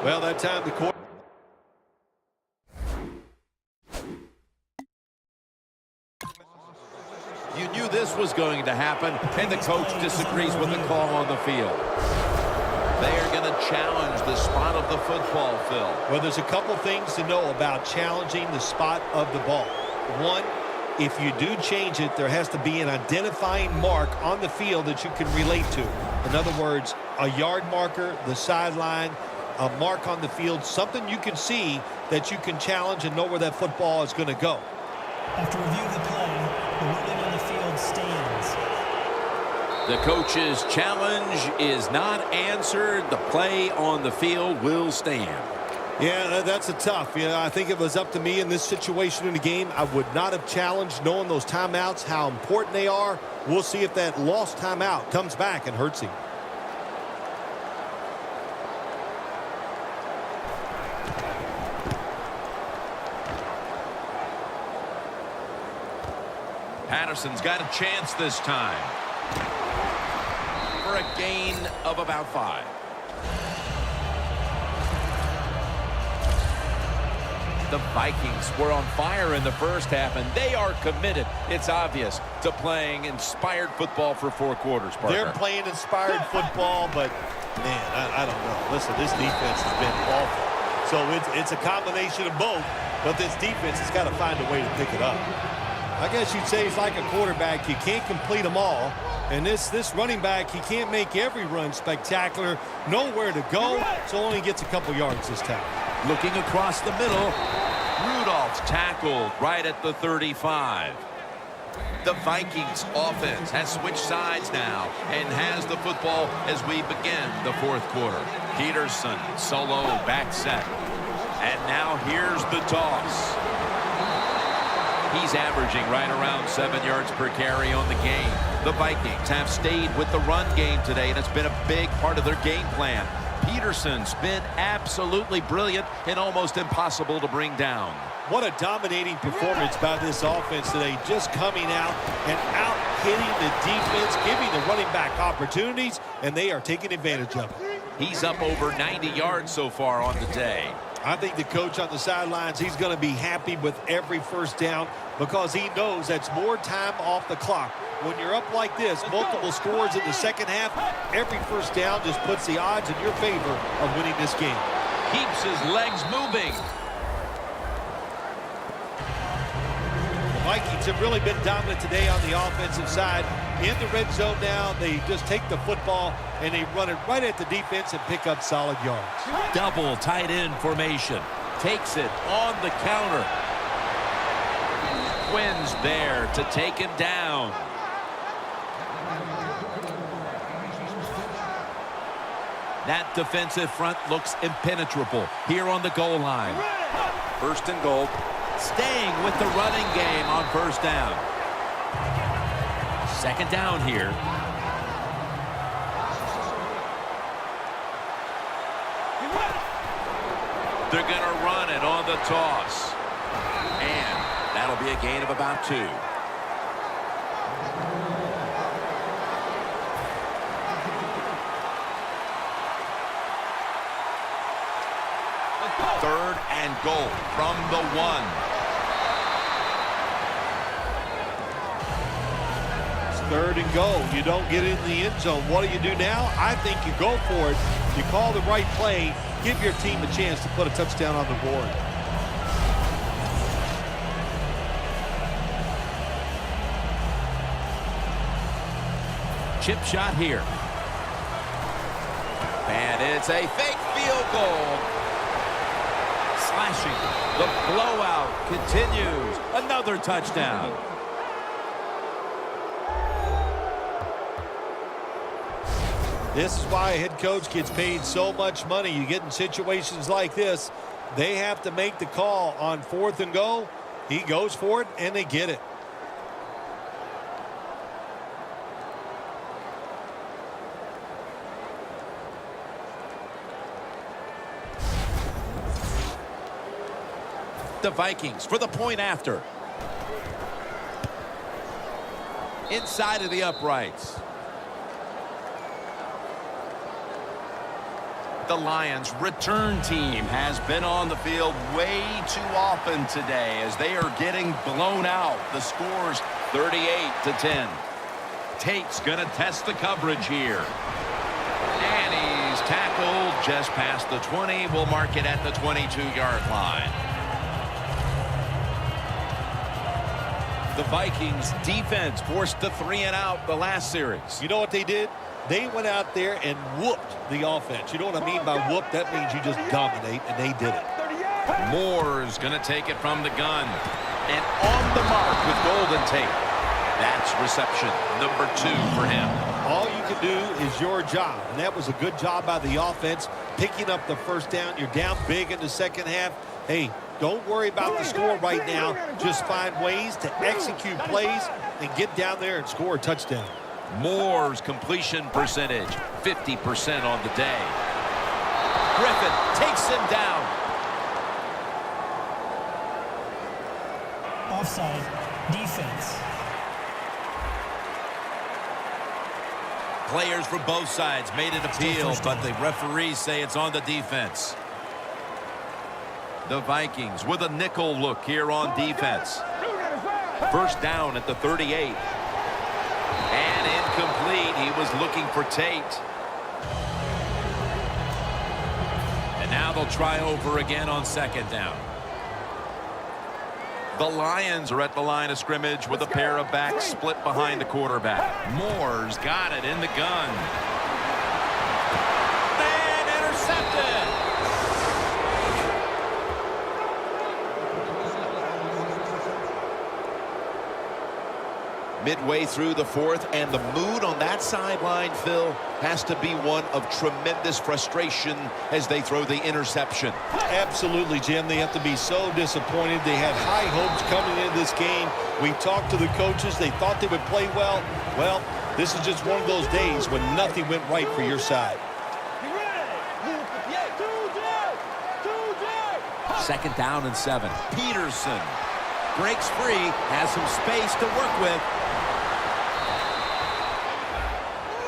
Well, that time the court. You knew this was going to happen, and the coach disagrees with the call on the field. They are going to challenge the spot of the football, Phil. Well, there's a couple things to know about challenging the spot of the ball. One, if you do change it, there has to be an identifying mark on the field that you can relate to. In other words, a yard marker, the sideline, a mark on the field, something you can see that you can challenge and know where that football is going to go. After review of the play, the ruling on the field stands. The coach's challenge is not answered. The play on the field will stand. Yeah, that's a tough. I think if it was up to me in this situation in the game, I would not have challenged, knowing those timeouts, how important they are. We'll see if that lost timeout comes back and hurts him. Patterson's got a chance this time for a gain of about 5. The Vikings were on fire in the first half, and they are committed, it's obvious, to playing inspired football for 4 quarters, partner. They're playing inspired football, but, man, I don't know. Listen, this defense has been awful. So it's a combination of both, but this defense has got to find a way to pick it up. I guess you'd say he's like a quarterback. You can't complete them all. And this running back, he can't make every run spectacular. Nowhere to go, so only gets a couple yards this time. Looking across the middle, Rudolph's tackled right at the 35. The Vikings offense has switched sides now and has the football as we begin the 4th quarter. Peterson solo back set. And now here's the toss. He's averaging right around 7 yards per carry on the game. The Vikings have stayed with the run game today, and it's been a big part of their game plan. Peterson's been absolutely brilliant and almost impossible to bring down. What a dominating performance by this offense today, just coming out and out-hitting the defense, giving the running back opportunities, and they are taking advantage of it. He's up over 90 yards so far on the day. I think the coach on the sidelines, he's going to be happy with every first down because he knows that's more time off the clock. When you're up like this, multiple scores in the second half, every first down just puts the odds in your favor of winning this game. Keeps his legs moving. The Vikings have really been dominant today on the offensive side. In the red zone now, they just take the football and they run it right at the defense and pick up solid yards. Double tight end formation. Takes it on the counter. Quinn's there to take him down. That defensive front looks impenetrable here on the goal line. 1st and goal. Staying with the running game on 1st down. 2nd down here. They're going to run it on the toss. And that'll be a gain of about 2. Third and goal from the 1. It's 3rd and goal. You don't get in the end zone. What do you do now? I think you go for it. You call the right play. Give your team a chance to put a touchdown on the board. Chip shot here. And it's a fake field goal. Slashing. The blowout continues. Another touchdown. This is why a head coach gets paid so much money. You get in situations like this, they have to make the call on 4th and goal. He goes for it, and they get it. The Vikings for the point after. Inside of the uprights. The Lions' return team has been on the field way too often today as they are getting blown out. The score's 38-10. Tate's going to test the coverage here. And he's tackled just past the 20. We'll mark it at the 22-yard line. The Vikings defense forced the 3-and-out the last series. You know what they did? They went out there and whooped the offense. You know what I mean by whoop? That means you just dominate, and they did it. Moore's going to take it from the gun. And on the mark with Golden Tate. That's reception number 2 for him. All you can do is your job, and that was a good job by the offense, picking up the first down. You're down big in the second half. Hey, don't worry about the score right now. Just find ways to execute plays and get down there and score a touchdown. Moore's completion percentage, 50% on the day. Griffin takes him down. Offside. Defense. Players from both sides made an appeal, but the referees say it's on the defense. The Vikings with a nickel look here on defense. First down at the 38. And incomplete. He was looking for Tate. And now they'll try over again on second down. The Lions are at the line of scrimmage with a pair of backs split behind the quarterback. Moore's got it in the gun. And intercepted. Midway through the fourth, and the mood on that sideline, Phil, has to be one of tremendous frustration as they throw the interception. Absolutely, Jim. They have to be so disappointed. They had high hopes coming into this game. We talked to the coaches. They thought they would play well. Well, this is just one of those days when nothing went right for your side. Second down and 7. Peterson breaks free, has some space to work with.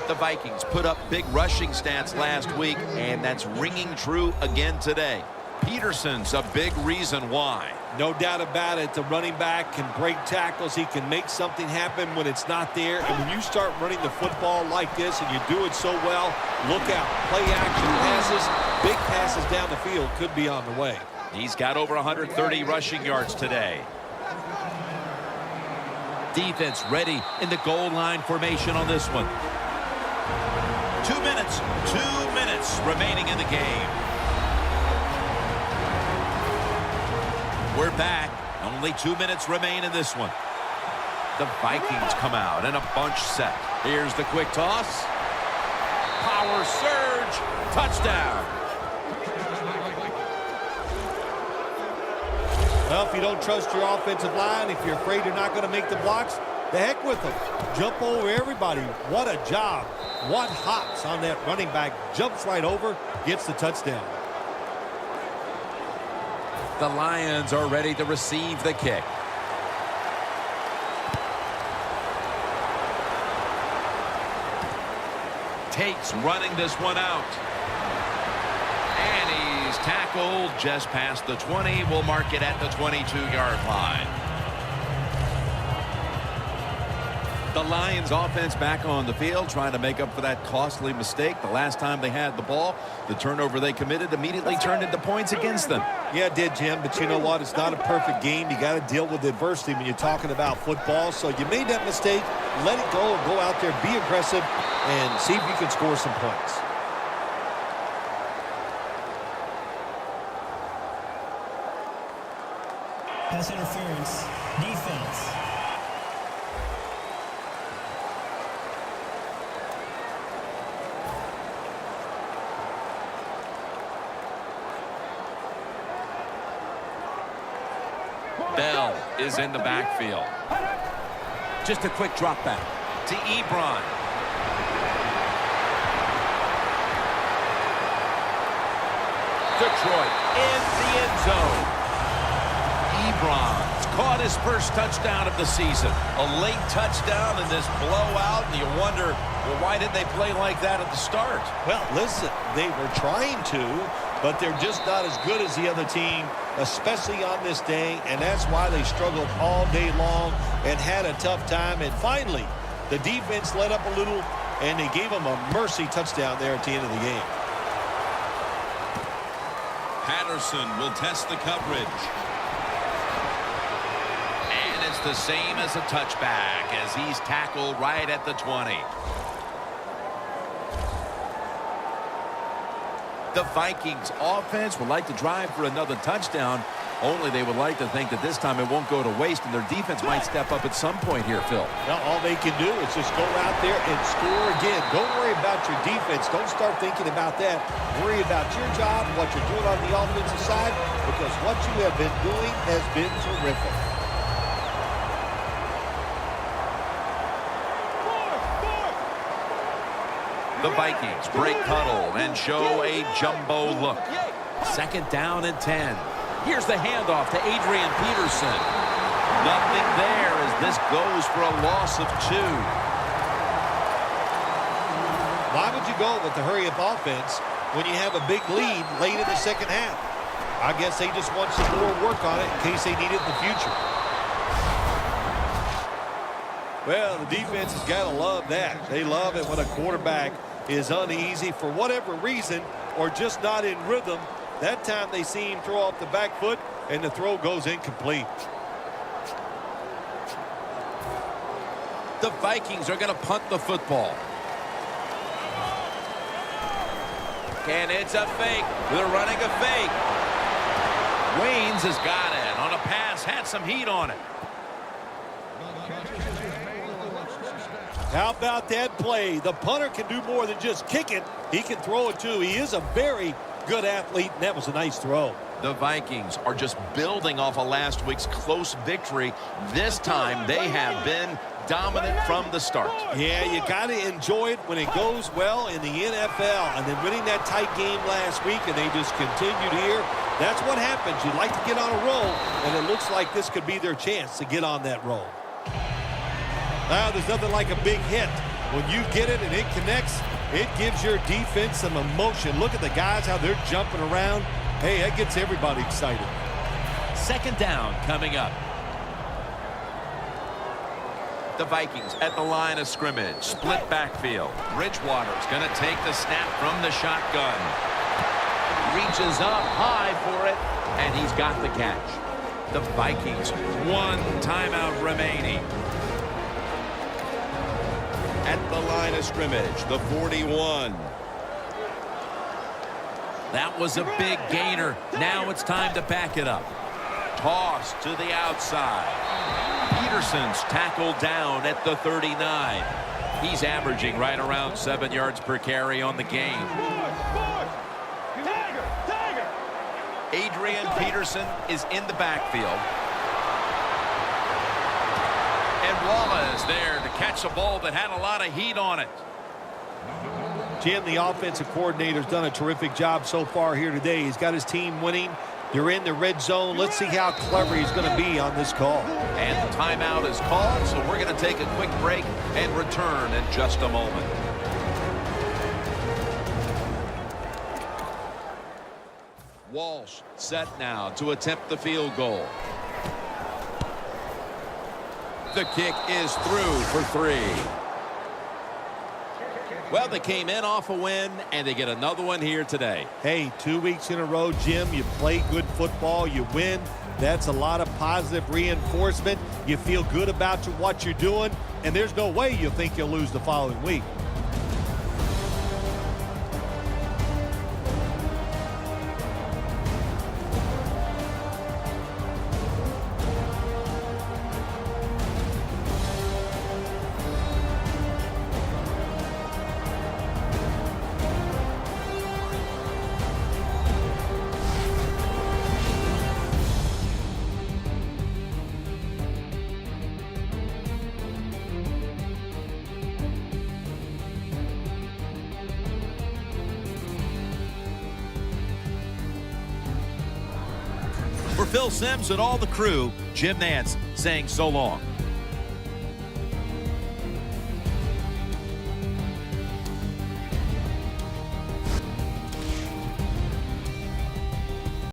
The Vikings put up big rushing stats last week, and that's ringing true again today. Peterson's a big reason why. No doubt about it. The running back can break tackles. He can make something happen when it's not there. And when you start running the football like this and you do it so well, look out. Play action passes, big passes down the field could be on the way. He's got over 130 rushing yards today. Defense ready in the goal line formation on this one. 2 minutes remaining in the game. We're back. Only 2 minutes remain in this one. The Vikings come out in a bunch set. Here's the quick toss. Power surge. Touchdown. Well, if you don't trust your offensive line, if you're afraid you're not going to make the blocks, the heck with them. Jump over everybody. What a job. What hops on that running back. Jumps right over, gets the touchdown. The Lions are ready to receive the kick. Tate's running this one out. And he's tackled just past the 20. We'll mark it at the 22-yard line. The Lions offense back on the field trying to make up for that costly mistake. The last time they had the ball, the turnover they committed immediately turned into points against them. Yeah, it did, Jim, but you know what? It's not a perfect game. You got to deal with adversity when you're talking about football. So you made that mistake, let it go, and go out there, be aggressive, and see if you can score some points. Pass interference. Defense. Bell is in the backfield. Just a quick drop back to Ebron. Detroit in the end zone. Ebron's caught his first touchdown of the season. A late touchdown in this blowout, and you wonder, well, why did they play like that at the start? Well, listen, they were trying to, but they're just not as good as the other team, especially on this day, and that's why they struggled all day long and had a tough time. And finally, the defense let up a little, and they gave them a mercy touchdown there at the end of the game. Patterson will test the coverage. And it's the same as a touchback as he's tackled right at the 20. The Vikings offense would like to drive for another touchdown, only they would like to think that this time it won't go to waste, and their defense might step up at some point here, Phil. Now, all they can do is just go out there and score again. Don't worry about your defense. Don't start thinking about that. Worry about your job, what you're doing on the offensive side, because what you have been doing has been terrific. The Vikings break huddle and show a jumbo look. 2nd down and 10. Here's the handoff to Adrian Peterson. Nothing there as this goes for a loss of 2. Why would you go with the hurry-up offense when you have a big lead late in the second half? I guess they just want some more work on it in case they need it in the future. Well, the defense has got to love that. They love it when a quarterback is uneasy for whatever reason or just not in rhythm. That time they see him throw off the back foot and the throw goes incomplete. The Vikings are going to punt the football. And it's a fake. They're running a fake. Waynes has got it on a pass, had some heat on it. How about that play? The punter can do more than just kick it. He can throw it too. He is a very good athlete, and that was a nice throw. The Vikings are just building off of last week's close victory. This time they have been dominant from the start. Yeah, you got to enjoy it when it goes well in the NFL. And then winning that tight game last week, and they just continued here. That's what happens. You'd like to get on a roll, and it looks like this could be their chance to get on that roll. Now, there's nothing like a big hit. When you get it and it connects, it gives your defense some emotion. Look at the guys, how they're jumping around. Hey, that gets everybody excited. 2nd down coming up. The Vikings at the line of scrimmage. Split backfield. Bridgewater's going to take the snap from the shotgun. Reaches up high for it, and he's got the catch. The Vikings, 1 timeout remaining. At the line of scrimmage, the 41. That was a big gainer. Now it's time to back it up. Toss to the outside. Peterson's tackled down at the 39. He's averaging right around 7 yards per carry on the game. Adrian Peterson is in the backfield. And Wallace there to catch a ball that had a lot of heat on it. Jim, the offensive coordinator's done a terrific job so far here today. He's got his team winning. They're in the red zone. Let's see how clever he's going to be on this call. And the timeout is called, so we're going to take a quick break and return in just a moment. Walsh set now to attempt the field goal. The kick is through for 3. Well, they came in off a win, and they get another one here today. Hey, 2 weeks in a row, Jim, you play good football, you win. That's a lot of positive reinforcement. You feel good about what you're doing, and there's no way you think you'll lose the following week. For Phil Simms and all the crew, Jim Nantz saying so long.